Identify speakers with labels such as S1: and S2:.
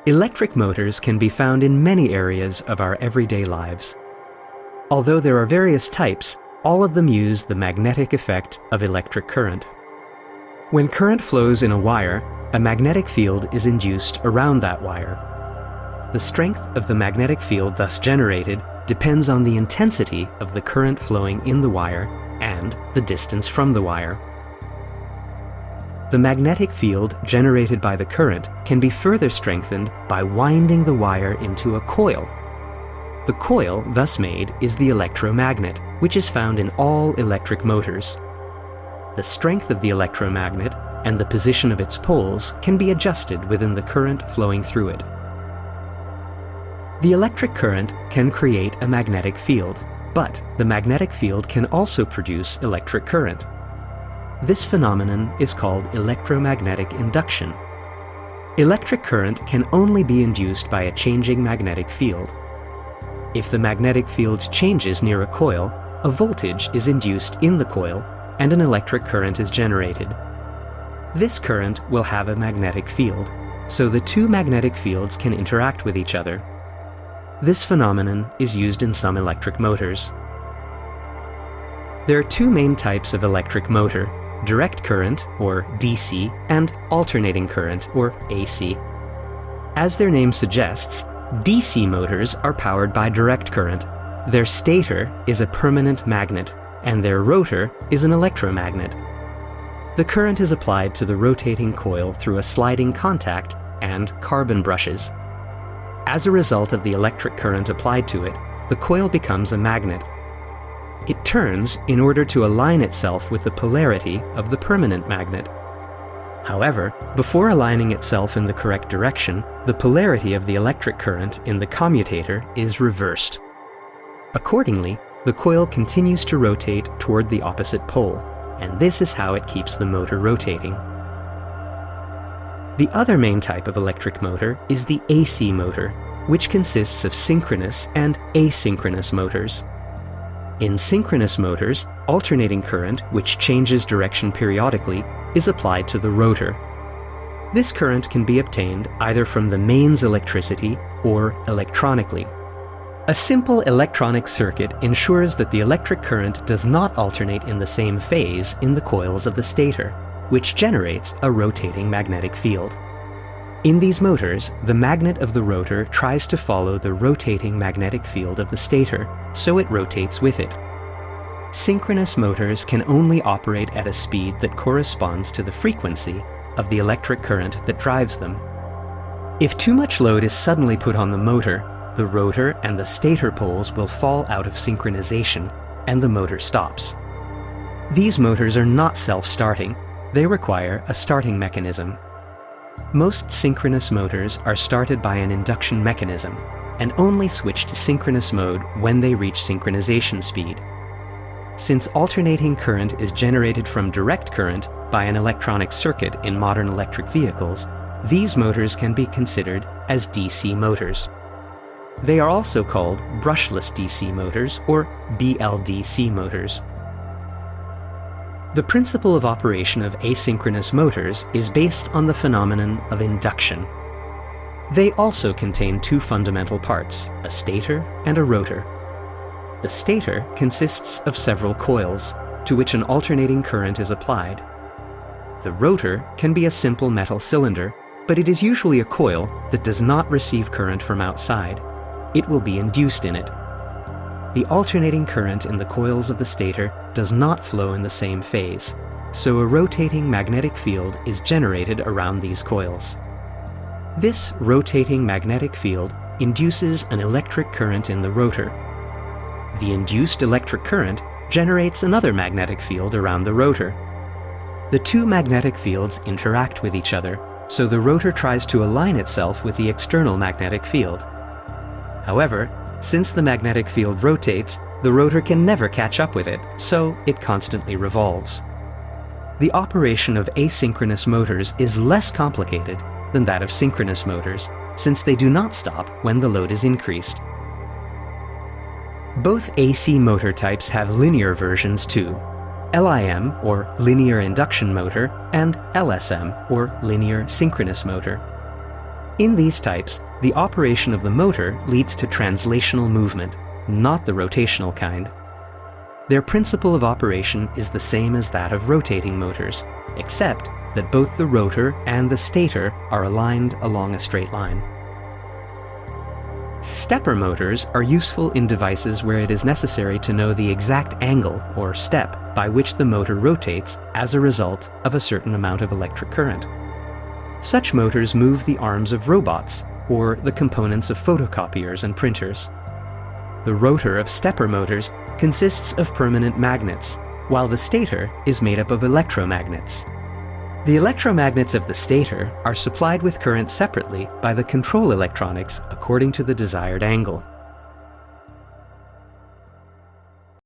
S1: Electric motors can be found in many areas of our everyday lives. Although there are various types, all of them use the magnetic effect of electric current. When current flows in a wire, a magnetic field is induced around that wire. The strength of the magnetic field thus generated depends on the intensity of the current flowing in the wire and the distance from the wire. The magnetic field generated by the current can be further strengthened by winding the wire into a coil. The coil thus made is the electromagnet, which is found in all electric motors. The strength of the electromagnet and the position of its poles can be adjusted within the current flowing through it. The electric current can create a magnetic field, but the magnetic field can also produce electric current. This phenomenon is called electromagnetic induction. Electric current can only be induced by a changing magnetic field. If the magnetic field changes near a coil, a voltage is induced in the coil and an electric current is generated. This current will have a magnetic field, so the two magnetic fields can interact with each other. This phenomenon is used in some electric motors. There are two main types of electric motor: direct current, or DC, and alternating current, or AC. As their name suggests, DC motors are powered by direct current. Their stator is a permanent magnet, and their rotor is an electromagnet. The current is applied to the rotating coil through a sliding contact and carbon brushes. As a result of the electric current applied to it, the coil becomes a magnet. It turns in order to align itself with the polarity of the permanent magnet. However, before aligning itself in the correct direction, the polarity of the electric current in the commutator is reversed. Accordingly, the coil continues to rotate toward the opposite pole, and this is how it keeps the motor rotating. The other main type of electric motor is the AC motor, which consists of synchronous and asynchronous motors. In synchronous motors, alternating current, which changes direction periodically, is applied to the rotor. This current can be obtained either from the mains electricity or electronically. A simple electronic circuit ensures that the electric current does not alternate in the same phase in the coils of the stator, which generates a rotating magnetic field. In these motors, the magnet of the rotor tries to follow the rotating magnetic field of the stator, so it rotates with it. Synchronous motors can only operate at a speed that corresponds to the frequency of the electric current that drives them. If too much load is suddenly put on the motor, the rotor and the stator poles will fall out of synchronization, and the motor stops. These motors are not self-starting. They require a starting mechanism. Most synchronous motors are started by an induction mechanism and only switch to synchronous mode when they reach synchronization speed. Since alternating current is generated from direct current by an electronic circuit in modern electric vehicles, these motors can be considered as DC motors. They are also called brushless DC motors or BLDC motors. The principle of operation of asynchronous motors is based on the phenomenon of induction. They also contain two fundamental parts, a stator and a rotor. The stator consists of several coils, to which an alternating current is applied. The rotor can be a simple metal cylinder, but it is usually a coil that does not receive current from outside. It will be induced in it. The alternating current in the coils of the stator does not flow in the same phase, so a rotating magnetic field is generated around these coils. This rotating magnetic field induces an electric current in the rotor. The induced electric current generates another magnetic field around the rotor. The two magnetic fields interact with each other, so the rotor tries to align itself with the external magnetic field. However, since the magnetic field rotates, the rotor can never catch up with it, so it constantly revolves. The operation of asynchronous motors is less complicated than that of synchronous motors, since they do not stop when the load is increased. Both AC motor types have linear versions too: LIM, or linear induction motor, and LSM, or linear synchronous motor. In these types, the operation of the motor leads to translational movement, not the rotational kind. Their principle of operation is the same as that of rotating motors, except that both the rotor and the stator are aligned along a straight line. Stepper motors are useful in devices where it is necessary to know the exact angle, or step, by which the motor rotates as a result of a certain amount of electric current. Such motors move the arms of robots, or the components of photocopiers and printers. The rotor of stepper motors consists of permanent magnets, while the stator is made up of electromagnets. The electromagnets of the stator are supplied with current separately by the control electronics according to the desired angle.